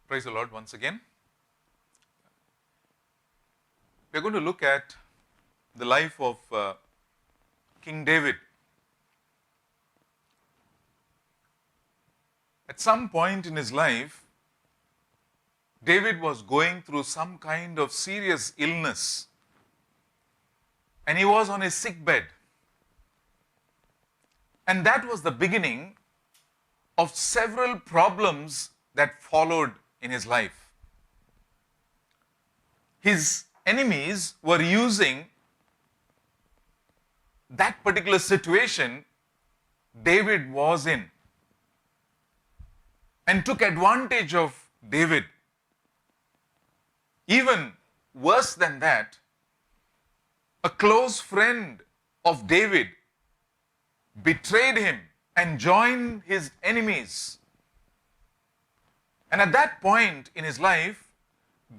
Praise the Lord once again. We are going to look at the life of King David. At some point in his life, David was going through some kind of serious illness, and he was on his sick bed. And that was the beginning of several problems that followed in his life. His enemies were using that particular situation David was in and took advantage of David. Even worse than that, a close friend of David betrayed him and joined his enemies. And at that point in his life,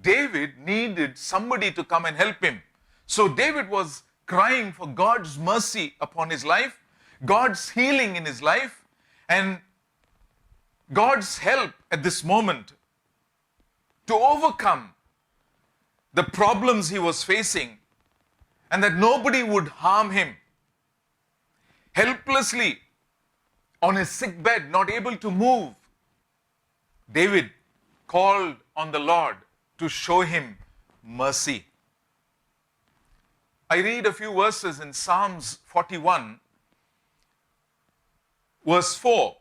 David needed somebody to come and help him. So David was crying for God's mercy upon his life, God's healing in his life, and God's help at this moment to overcome the problems he was facing, and that nobody would harm him. Helplessly on his sick bed, not able to move, David called on the Lord to show him mercy. I read a few verses in Psalms 41, verse 4,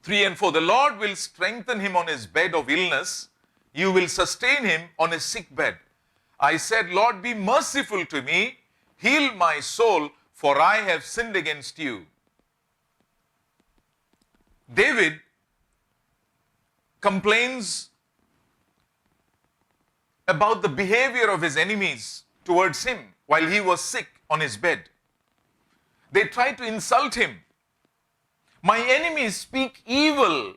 3 and 4. The Lord will strengthen him on his bed of illness. You will sustain him on his sick bed. I said, Lord, be merciful to me. Heal my soul, for I have sinned against you. David complains about the behavior of his enemies towards him while he was sick on his bed. They tried to insult him. My enemies speak evil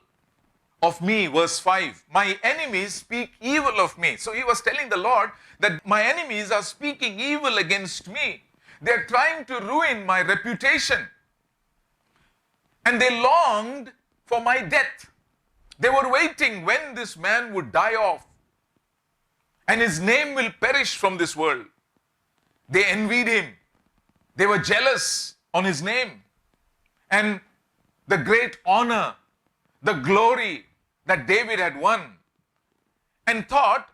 of me, verse 5. My enemies speak evil of me. So he was telling the Lord that my enemies are speaking evil against me. They are trying to ruin my reputation. And they longed for my death. They were waiting when this man would die off and his name will perish from this world. They envied him. They were jealous on his name and the great honor, the glory that David had won, and thought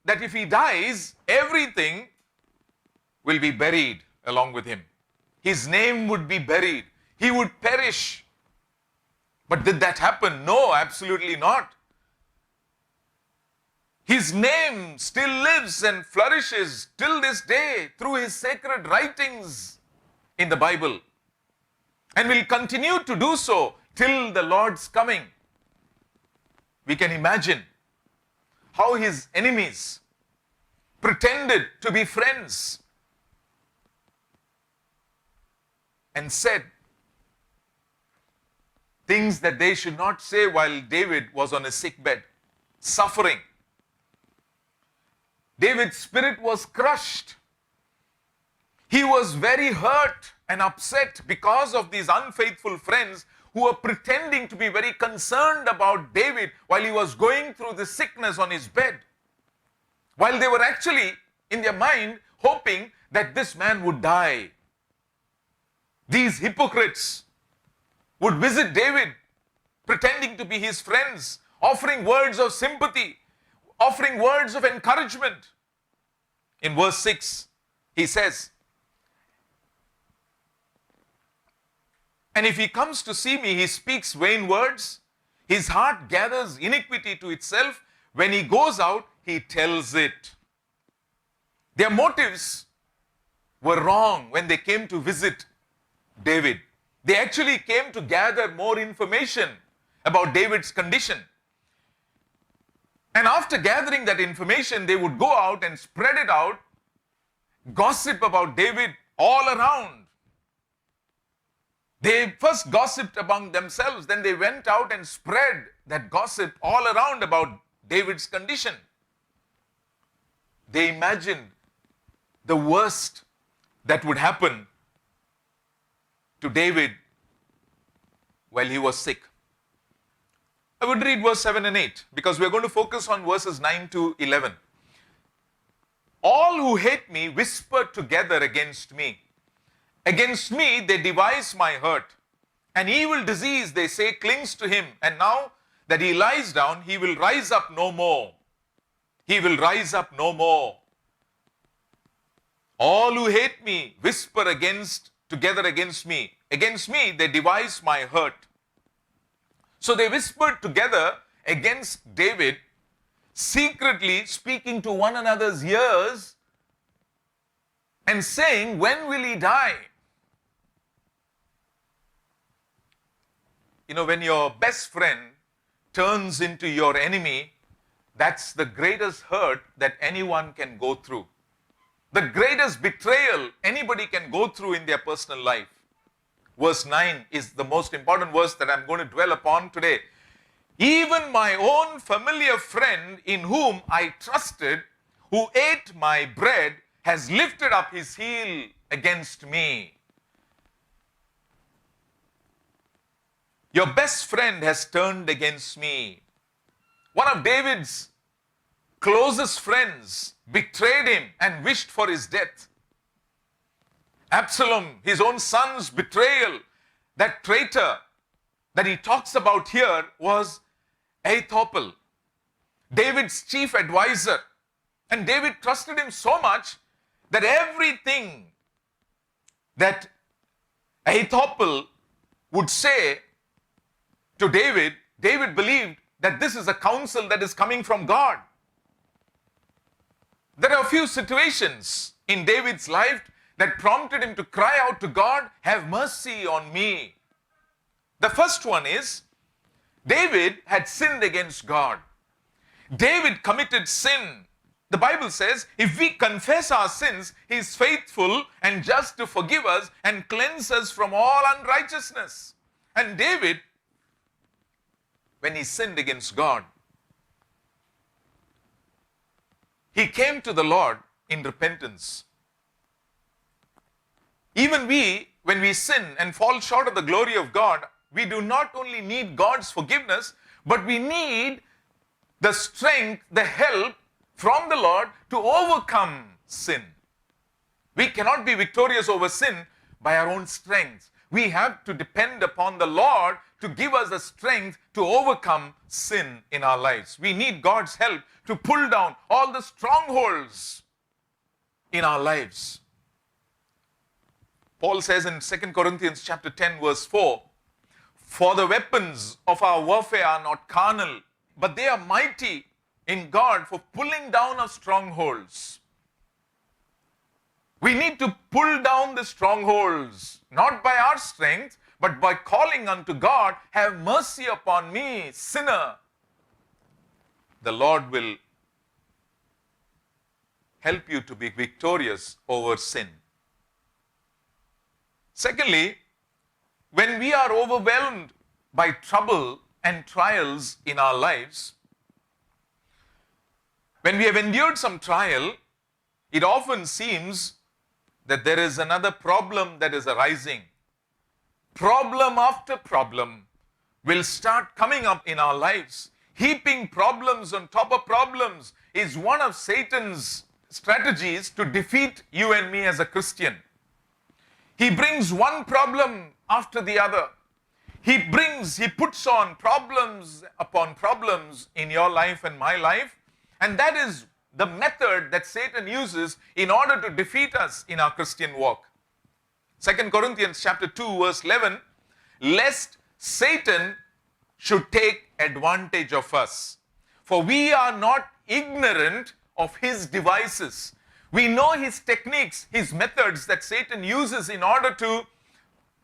that if he dies, everything will be buried along with him. His name would be buried. He would perish. But did that happen? No, absolutely not. His name still lives and flourishes till this day through his sacred writings in the Bible, and will continue to do so till the Lord's coming. We can imagine how his enemies pretended to be friends and said things that they should not say while David was on a sick bed, suffering. David's spirit was crushed. He was very hurt and upset because of these unfaithful friends who were pretending to be very concerned about David while he was going through the sickness on his bed, while they were actually in their mind hoping that this man would die. These hypocrites would visit David, pretending to be his friends, offering words of sympathy, offering words of encouragement. In verse 6, he says, and if he comes to see me, he speaks vain words. His heart gathers iniquity to itself. When he goes out, he tells it. Their motives were wrong when they came to visit David. They actually came to gather more information about David's condition. And after gathering that information, they would go out and spread it out, gossip about David all around. They first gossiped among themselves, then they went out and spread that gossip all around about David's condition. They imagined the worst that would happen to David while he was sick. I would read verse 7 and 8 because we're going to focus on verses 9 to 11. All who hate me whisper together against me. Against me they devise my hurt. An evil disease, they say, clings to him. And now that he lies down, he will rise up no more. He will rise up no more. All who hate me whisper together against me. Against me they devise my hurt. So they whispered together against David, secretly speaking to one another's ears and saying, when will he die? You know, when your best friend turns into your enemy, that's the greatest hurt that anyone can go through. The greatest betrayal anybody can go through in their personal life. Verse 9 is the most important verse that I'm going to dwell upon today. Even my own familiar friend in whom I trusted, who ate my bread, has lifted up his heel against me. Your best friend has turned against me. One of David's closest friends betrayed him and wished for his death. Absalom, his own son's betrayal, that traitor that he talks about here was Ahithophel, David's chief advisor. And David trusted him so much that everything that Ahithophel would say to David, David believed that this is a counsel that is coming from God. There are a few situations in David's life that prompted him to cry out to God, have mercy on me. The first one is, David had sinned against God. David committed sin. The Bible says, if we confess our sins, he is faithful and just to forgive us and cleanse us from all unrighteousness. And David, when he sinned against God, he came to the Lord in repentance. Even we, when we sin and fall short of the glory of God, we do not only need God's forgiveness, but we need the strength, the help from the Lord to overcome sin. We cannot be victorious over sin by our own strength. We have to depend upon the Lord to give us the strength to overcome sin in our lives. We need God's help to pull down all the strongholds in our lives. Paul says in 2 Corinthians chapter 10 verse 4, for the weapons of our warfare are not carnal, but they are mighty in God for pulling down of strongholds. We need to pull down the strongholds, not by our strength, but by calling unto God, have mercy upon me, sinner. The Lord will help you to be victorious over sin. Secondly, when we are overwhelmed by trouble and trials in our lives, when we have endured some trial, it often seems that there is another problem that is arising. Problem after problem will start coming up in our lives. Heaping problems on top of problems is one of Satan's strategies to defeat you and me as a Christian. He brings one problem after the other. He puts on problems upon problems in your life and my life. And that is the method that Satan uses in order to defeat us in our Christian walk. 2 Corinthians chapter 2 verse 11, lest Satan should take advantage of us. For we are not ignorant of his devices. We know his techniques, his methods that Satan uses in order to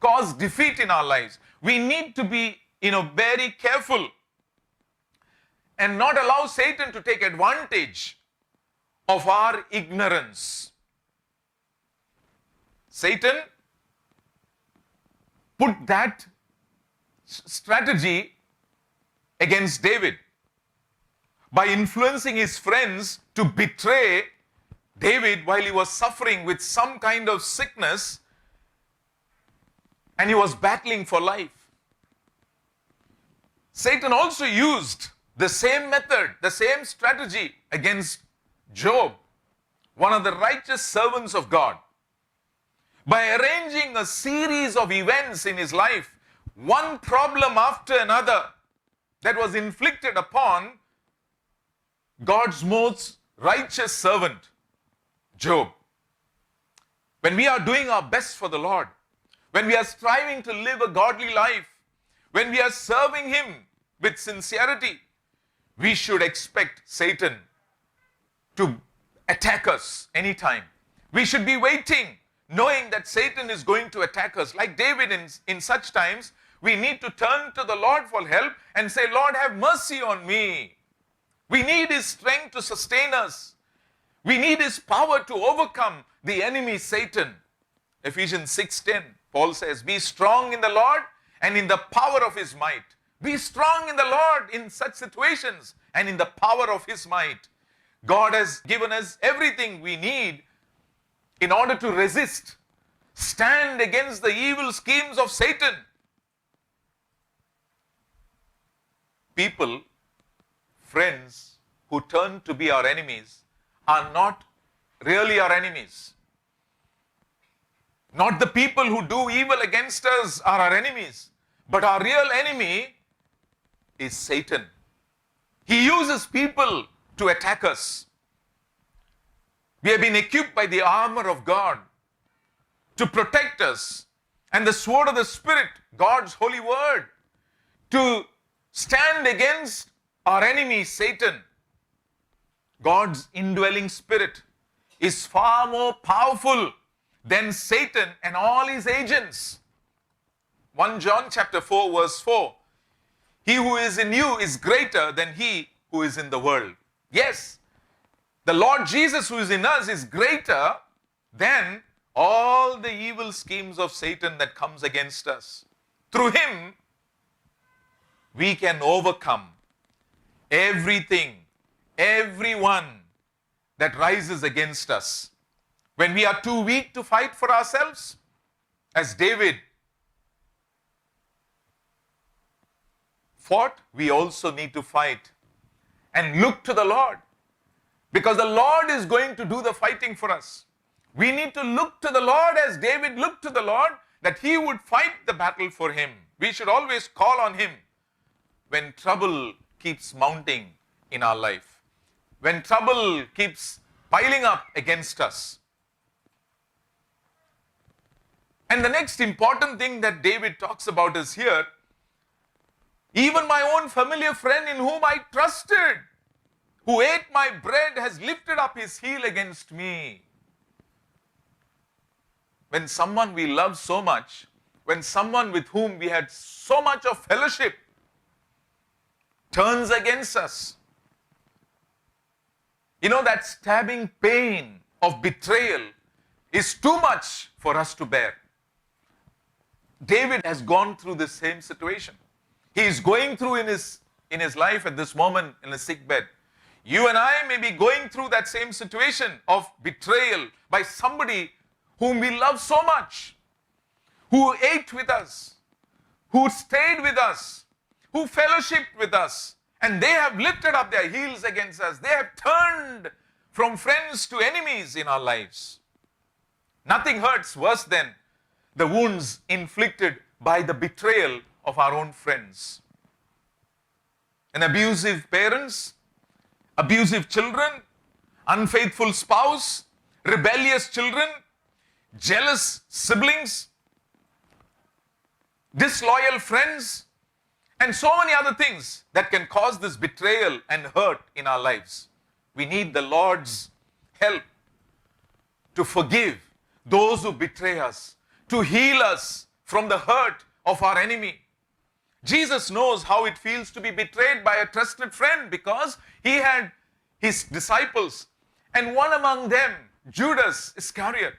cause defeat in our lives. We need to be, very careful and not allow Satan to take advantage of our ignorance. Satan put that strategy against David by influencing his friends to betray David while he was suffering with some kind of sickness and he was battling for life. Satan also used the same method, the same strategy against Job, one of the righteous servants of God, by arranging a series of events in his life, one problem after another, that was inflicted upon God's most righteous servant, Job. When we are doing our best for the Lord, when we are striving to live a godly life, when we are serving Him with sincerity, we should expect Satan to attack us anytime. We should be waiting, knowing that Satan is going to attack us. Like David, in such times, we need to turn to the Lord for help and say, Lord, have mercy on me. We need His strength to sustain us. We need His power to overcome the enemy, Satan. Ephesians 6:10, Paul says, be strong in the Lord and in the power of His might. Be strong in the Lord in such situations and in the power of His might. God has given us everything we need in order to resist, stand against the evil schemes of Satan. People, friends who turn to be our enemies are not really our enemies. Not the people who do evil against us are our enemies, but our real enemy is Satan. He uses people to attack us. We have been equipped by the armor of God to protect us, and the sword of the Spirit, God's holy word, to stand against our enemy, Satan. God's indwelling Spirit is far more powerful than Satan and all his agents. 1 John chapter 4 verse 4. He who is in you is greater than he who is in the world. Yes, the Lord Jesus who is in us is greater than all the evil schemes of Satan that comes against us. Through Him, we can overcome everything, everyone that rises against us. When we are too weak to fight for ourselves, as David fought, we also need to fight and look to the Lord, because the Lord is going to do the fighting for us. We need to look to the Lord as David looked to the Lord, that He would fight the battle for him. We should always call on Him when trouble keeps mounting in our life, when trouble keeps piling up against us. And the next important thing that David talks about is here, even my own familiar friend in whom I trusted, who ate my bread, has lifted up his heel against me. When someone we love so much, when someone with whom we had so much of fellowship turns against us, you know, that stabbing pain of betrayal is too much for us to bear. David has gone through the same situation. He is going through in his life at this moment in a sick bed. You and I may be going through that same situation of betrayal by somebody whom we love so much, who ate with us, who stayed with us, who fellowshiped with us, and they have lifted up their heels against us. They have turned from friends to enemies in our lives. Nothing hurts worse than the wounds inflicted by the betrayal of our own friends. An abusive parents, abusive children, unfaithful spouse, rebellious children, jealous siblings, disloyal friends, and so many other things that can cause this betrayal and hurt in our lives. We need the Lord's help to forgive those who betray us, to heal us from the hurt of our enemy. Jesus knows how it feels to be betrayed by a trusted friend, because he had his disciples, and one among them, Judas Iscariot,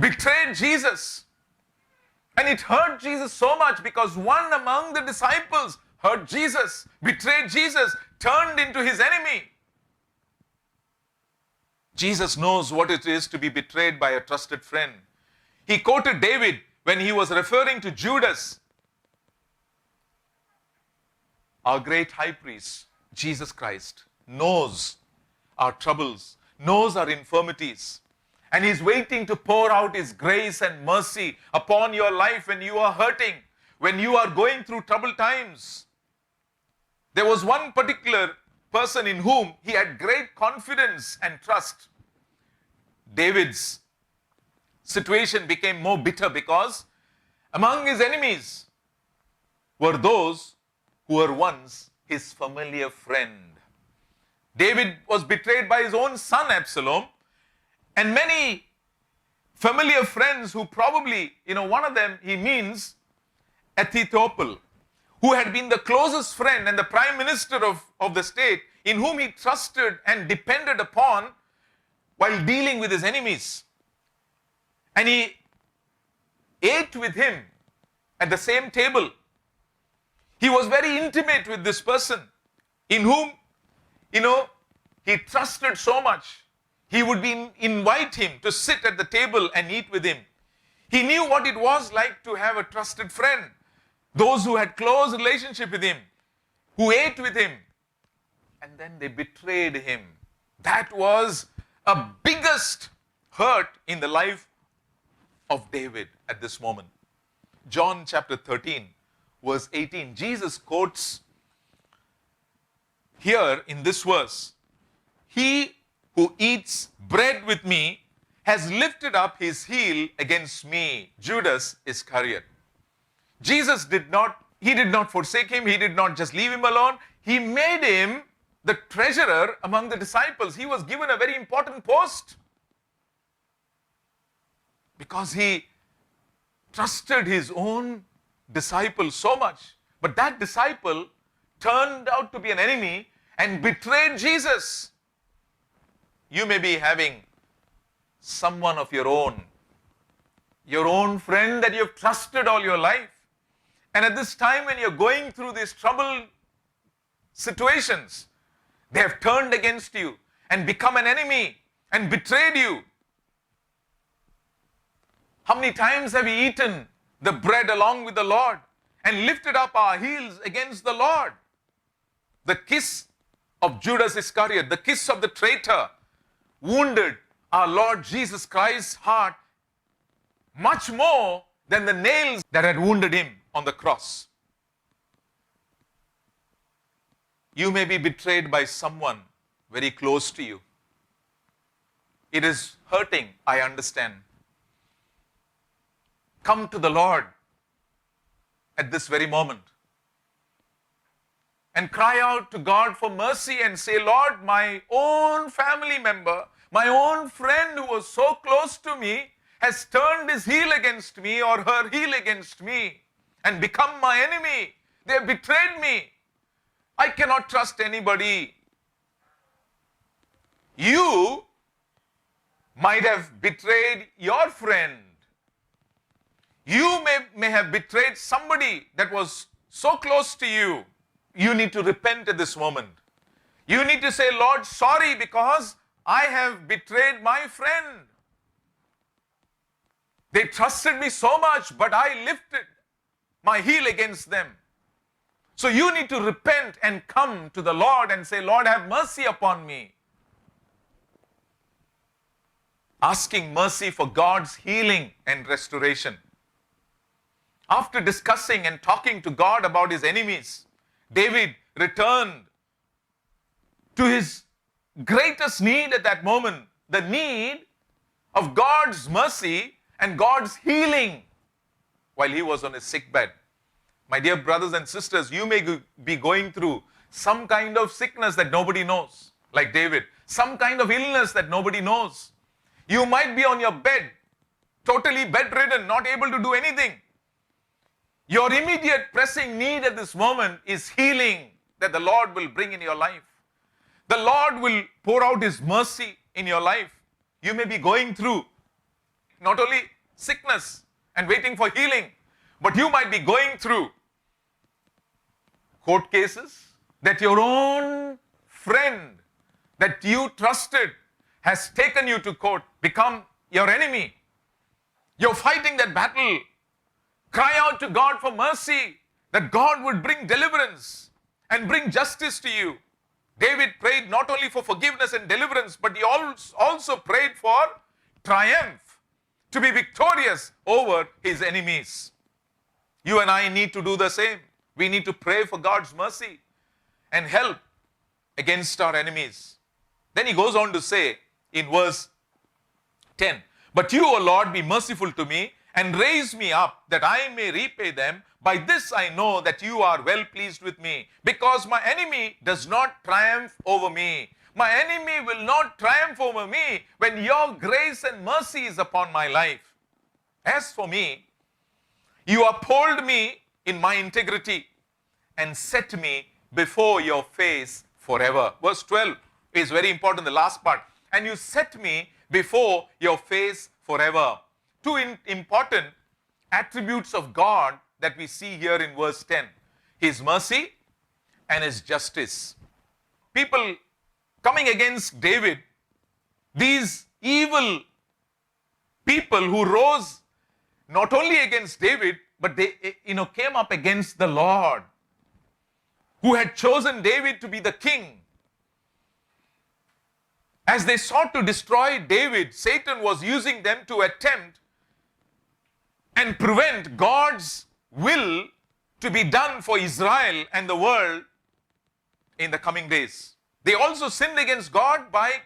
betrayed Jesus. And it hurt Jesus so much because one among the disciples hurt Jesus, betrayed Jesus, turned into his enemy. Jesus knows what it is to be betrayed by a trusted friend. He quoted David when he was referring to Judas. Our great high priest, Jesus Christ, knows our troubles, knows our infirmities, and He's waiting to pour out His grace and mercy upon your life when you are hurting, when you are going through troubled times. There was one particular person in whom he had great confidence and trust. David's situation became more bitter because among his enemies were those who were once his familiar friend. David was betrayed by his own son Absalom, and many familiar friends who probably, one of them he means Ahithophel, who had been the closest friend and the prime minister of the state, in whom he trusted and depended upon while dealing with his enemies. And he ate with him at the same table. He was very intimate with this person in whom, he trusted so much. He would invite him to sit at the table and eat with him. He knew what it was like to have a trusted friend, those who had close relationship with him, who ate with him, and then they betrayed him. That was a biggest hurt in the life of David at this moment. John chapter 13, verse 18, Jesus quotes here in this verse, "He who eats bread with me has lifted up his heel against me," Judas Iscariot. Jesus did not forsake him. He did not just leave him alone. He made him the treasurer among the disciples. He was given a very important post because he trusted his own disciple so much. But that disciple turned out to be an enemy and betrayed Jesus. You may be having someone of your own friend that you've trusted all your life. And at this time when you're going through these troubled situations, they have turned against you and become an enemy and betrayed you. How many times have we eaten the bread along with the Lord and lifted up our heels against the Lord? The kiss of Judas Iscariot, the kiss of the traitor, wounded our Lord Jesus Christ's heart much more than the nails that had wounded him on the cross. You may be betrayed by someone very close to you. It is hurting, I understand. Come to the Lord at this very moment and cry out to God for mercy and say, "Lord, my own family member, my own friend who was so close to me has turned his heel against me or her heel against me and become my enemy. They have betrayed me. I cannot trust anybody." You might have betrayed your friend. You may have betrayed somebody that was so close to you. You need to repent at this moment. You need to say, "Lord, sorry because I have betrayed my friend. They trusted me so much, but I lifted my heel against them." So you need to repent and come to the Lord and say, "Lord, have mercy upon me." Asking mercy for God's healing and restoration. After discussing and talking to God about his enemies, David returned to his greatest need at that moment, the need of God's mercy and God's healing while he was on his sick bed. My dear brothers and sisters, you may be going through some kind of sickness that nobody knows, like David, some kind of illness that nobody knows. You might be on your bed, totally bedridden, not able to do anything. Your immediate pressing need at this moment is healing that the Lord will bring in your life. The Lord will pour out his mercy in your life. You may be going through not only sickness and waiting for healing, but you might be going through court cases that your own friend that you trusted has taken you to court, become your enemy. You're fighting that battle. Cry out to God for mercy, that God would bring deliverance and bring justice to you. David prayed not only for forgiveness and deliverance, but he also prayed for triumph, to be victorious over his enemies. You and I need to do the same. We need to pray for God's mercy and help against our enemies. Then he goes on to say in verse 10, "But you, O Lord, be merciful to me and raise me up that I may repay them. By this I know that you are well pleased with me, because my enemy does not triumph over me." My enemy will not triumph over me when your grace and mercy is upon my life. As for me, you uphold me in my integrity and set me before your face forever. Verse 12 is very important, the last part. And you set me before your face forever. Two important attributes of God that we see here in verse 10. His mercy and his justice. People coming against David, these evil people who rose not only against David, but they came up against the Lord, who had chosen David to be the king. As they sought to destroy David, Satan was using them to attempt and prevent God's will to be done for Israel and the world in the coming days. They also sinned against God by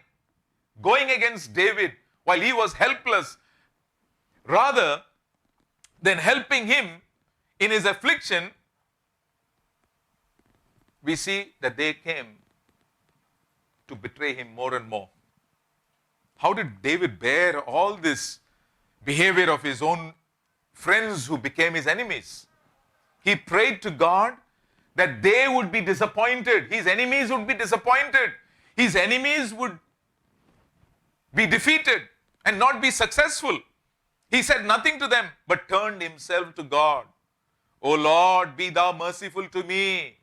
going against David while he was helpless. Rather than helping him in his affliction, we see that they came to betray him more and more. How did David bear all this behavior of his own friends who became his enemies? He prayed to God that they would be disappointed. His enemies would be disappointed. His enemies would be defeated and not be successful. He said nothing to them, but turned himself to God. "O Lord, be thou merciful to me,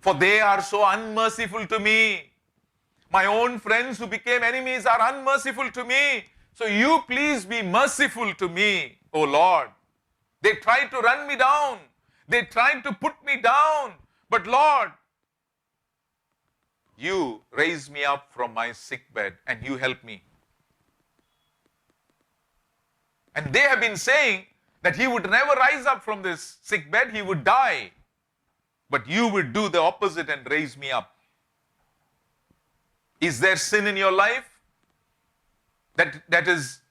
for they are so unmerciful to me. My own friends who became enemies are unmerciful to me. So you please be merciful to me, O Lord. They tried to run me down. They tried to put me down. But Lord, you raise me up from my sick bed and you help me." And they have been saying that he would never rise up from this sick bed, he would die. But you would do the opposite and raise me up. Is there sin in your life that is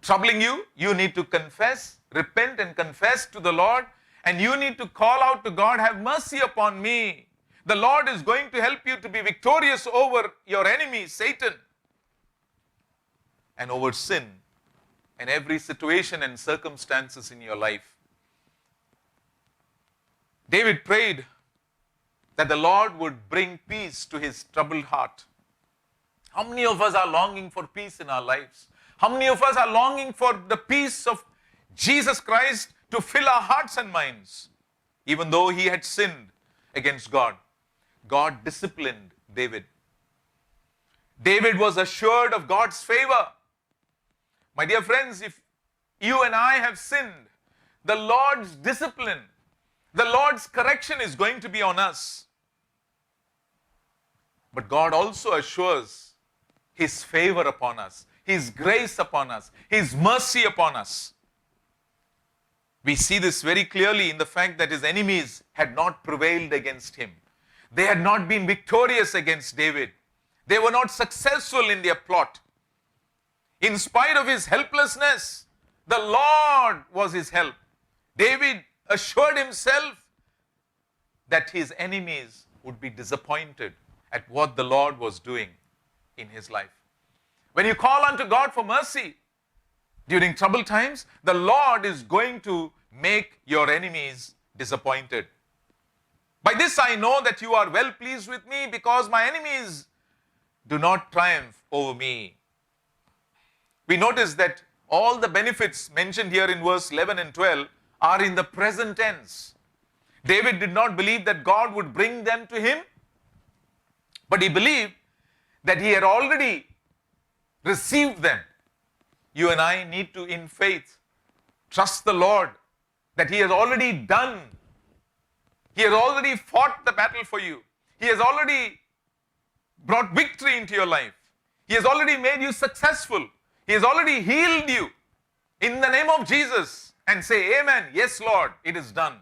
troubling you? You need to confess, repent and confess to the Lord, and you need to call out to God, "Have mercy upon me." The Lord is going to help you to be victorious over your enemy, Satan, and over sin and every situation and circumstances in your life. David prayed that the Lord would bring peace to his troubled heart. How many of us are longing for peace in our lives? How many of us are longing for the peace of Jesus Christ to fill our hearts and minds? Even though he had sinned against God, God disciplined David. David was assured of God's favor. My dear friends, if you and I have sinned, the Lord's discipline, the Lord's correction is going to be on us. But God also assures his favor upon us, his grace upon us, his mercy upon us. We see this very clearly in the fact that his enemies had not prevailed against him. They had not been victorious against David. They were not successful in their plot. In spite of his helplessness, the Lord was his help. David assured himself that his enemies would be disappointed at what the Lord was doing in his life. When you call unto God for mercy during troubled times, the Lord is going to make your enemies disappointed. By this I know that you are well pleased with me, because my enemies do not triumph over me. We notice that all the benefits mentioned here in verse 11 and 12 are in the present tense. David did not believe that God would bring them to him, but he believed that he had already received them. You and I need to, in faith, trust the Lord that he has already done He has already fought the battle for you. He has already brought victory into your life. He has already made you successful. He has already healed you. In the name of Jesus, and say, Amen. Yes, Lord, it is done.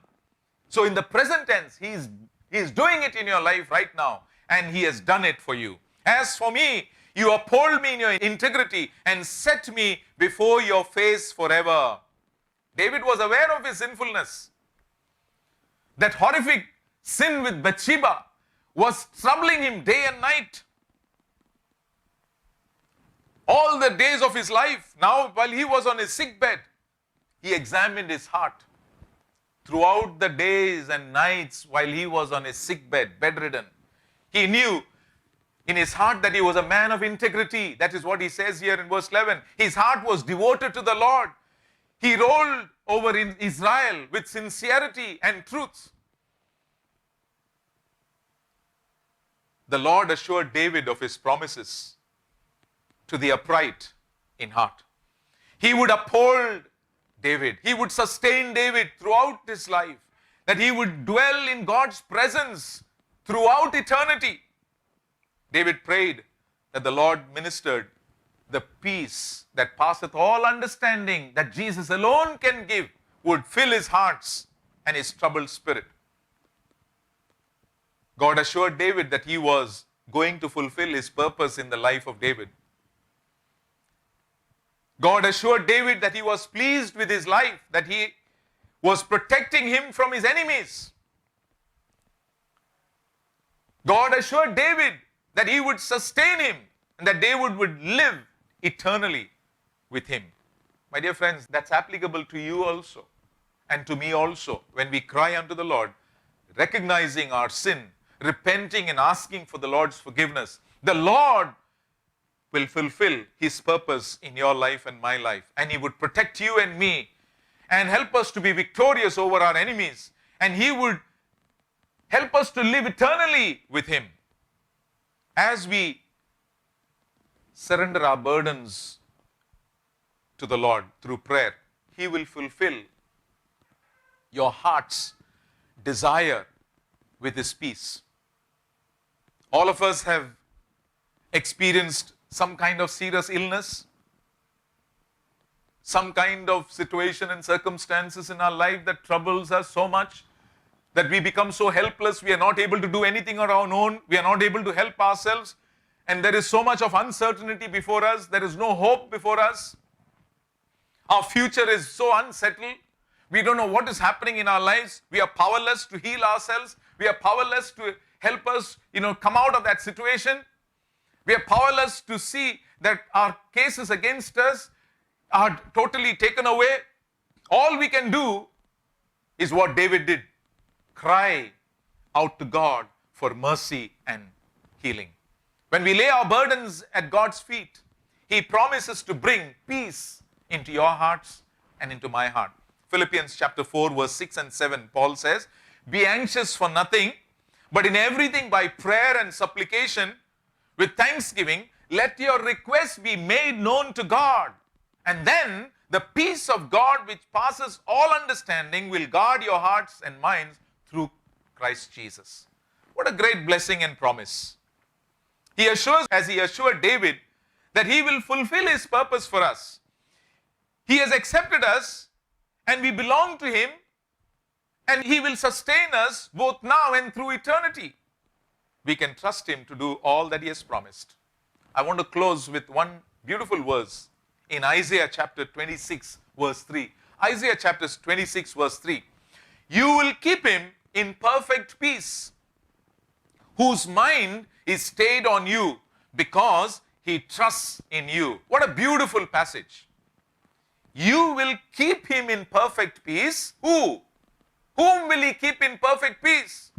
So in the present tense, He is doing it in your life right now, and He has done it for you. As for me, you uphold me in your integrity and set me before your face forever. David was aware of his sinfulness. That horrific sin with Bathsheba was troubling him day and night. All the days of his life, now while he was on his sick bed, he examined his heart. Throughout the days and nights while he was on his sick bed, bedridden, he knew in his heart that he was a man of integrity. That is what he says here in verse 11. His heart was devoted to the Lord. He rolled over in Israel with sincerity and truth. The Lord assured David of his promises to the upright in heart. He would uphold David. He would sustain David throughout his life. That he would dwell in God's presence throughout eternity. David prayed that the Lord ministered the peace that passeth all understanding, that Jesus alone can give, would fill his hearts and his troubled spirit. God assured David that he was going to fulfill his purpose in the life of David. God assured David that he was pleased with his life, that he was protecting him from his enemies. God assured David that he would sustain him and that David would live eternally with him. My dear friends, that's applicable to you also and to me also when we cry unto the Lord, recognizing our sin, repenting and asking for the Lord's forgiveness. The Lord will fulfill His purpose in your life and my life, and He would protect you and me and help us to be victorious over our enemies, and He would help us to live eternally with Him. As we surrender our burdens to the Lord through prayer, He will fulfill your heart's desire with His peace. All of us have experienced some kind of serious illness, some kind of situation and circumstances in our life that troubles us so much that we become so helpless, we are not able to do anything on our own, we are not able to help ourselves, and there is so much of uncertainty before us, there is no hope before us. Our future is so unsettled, we don't know what is happening in our lives, we are powerless to heal ourselves, we are powerless to help us, come out of that situation. We are powerless to see that our cases against us are totally taken away. All we can do is what David did. Cry out to God for mercy and healing. When we lay our burdens at God's feet, He promises to bring peace into your hearts and into my heart. Philippians chapter 4 verse 6 and 7, Paul says, be anxious for nothing, but in everything by prayer and supplication, with thanksgiving, let your requests be made known to God. And then the peace of God which passes all understanding will guard your hearts and minds through Christ Jesus. What a great blessing and promise. He assures, as He assured David, that He will fulfill His purpose for us. He has accepted us and we belong to Him, and He will sustain us both now and through eternity. We can trust Him to do all that He has promised. I want to close with one beautiful verse in Isaiah chapter 26 verse 3. Isaiah chapter 26 verse 3. You will keep him in perfect peace, whose mind is stayed on you, because he trusts in you. What a beautiful passage. You will keep him in perfect peace. Who? Whom will He keep in perfect peace?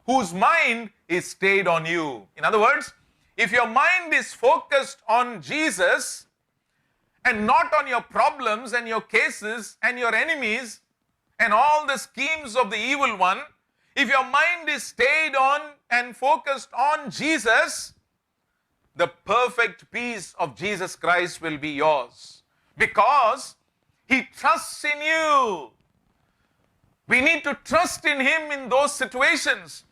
Whose mind is stayed on you. In other words, if your mind is focused on Jesus and not on your problems and your cases and your enemies and all the schemes of the evil one, if your mind is stayed on and focused on Jesus, the perfect peace of Jesus Christ will be yours, because He trusts in you. We need to trust in Him in those situations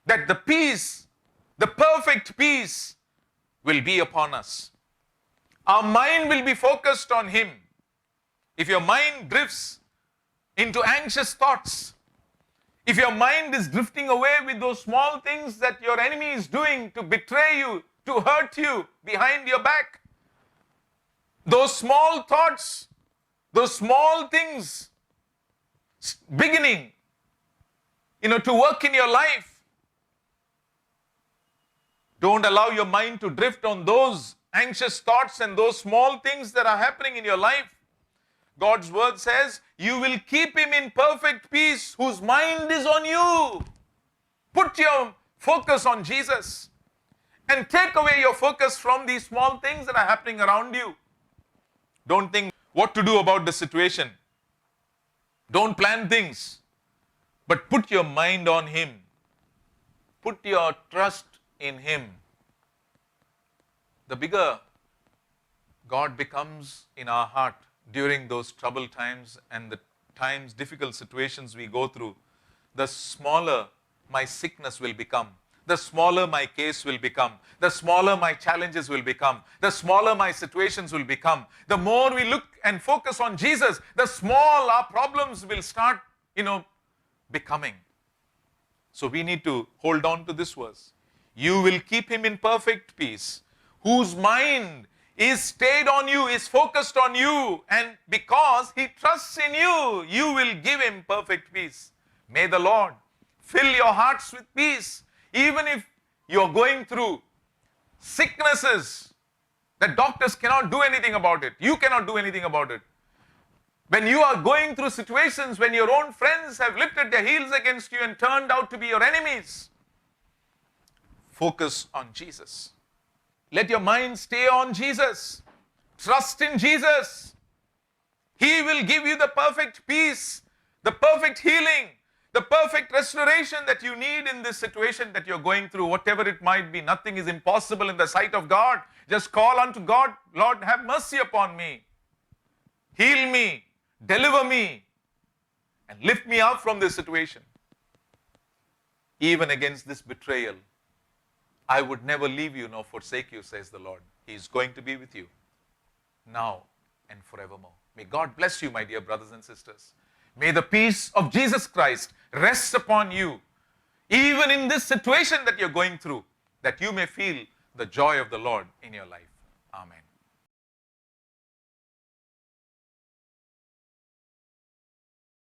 that the peace, the perfect peace, will be upon us. Our mind will be focused on Him. If your mind drifts into anxious thoughts, if your mind is drifting away with those small things that your enemy is doing to betray you, to hurt you behind your back, those small thoughts, those small things beginning, to work in your life, don't allow your mind to drift on those anxious thoughts and those small things that are happening in your life. God's word says, you will keep him in perfect peace whose mind is on you. Put your focus on Jesus and take away your focus from these small things that are happening around you. Don't think what to do about the situation. Don't plan things, but put your mind on him. Put your trust in him. The bigger God becomes in our heart during those troubled times and the times, difficult situations we go through, the smaller my sickness will become, the smaller my case will become, the smaller my challenges will become, the smaller my situations will become. The more we look and focus on Jesus, the small our problems will start, becoming. So we need to hold on to this verse. You will keep him in perfect peace, whose mind is stayed on you, is focused on you, and because he trusts in you, you will give him perfect peace. May the Lord fill your hearts with peace, even if you're going through sicknesses that doctors cannot do anything about it. You cannot do anything about it. When you are going through situations when your own friends have lifted their heels against you and turned out to be your enemies, focus on Jesus. Let your mind stay on Jesus. Trust in Jesus. He will give you the perfect peace, the perfect healing, the perfect restoration that you need in this situation that you're going through, whatever it might be. Nothing is impossible in the sight of God. Just call unto God, Lord, have mercy upon me. Heal me, deliver me, and lift me up from this situation. Even against this betrayal, I would never leave you nor forsake you, says the Lord. He is going to be with you now and forevermore. May God bless you, my dear brothers and sisters. May the peace of Jesus Christ rest upon you, even in this situation that you're going through, that you may feel the joy of the Lord in your life. Amen.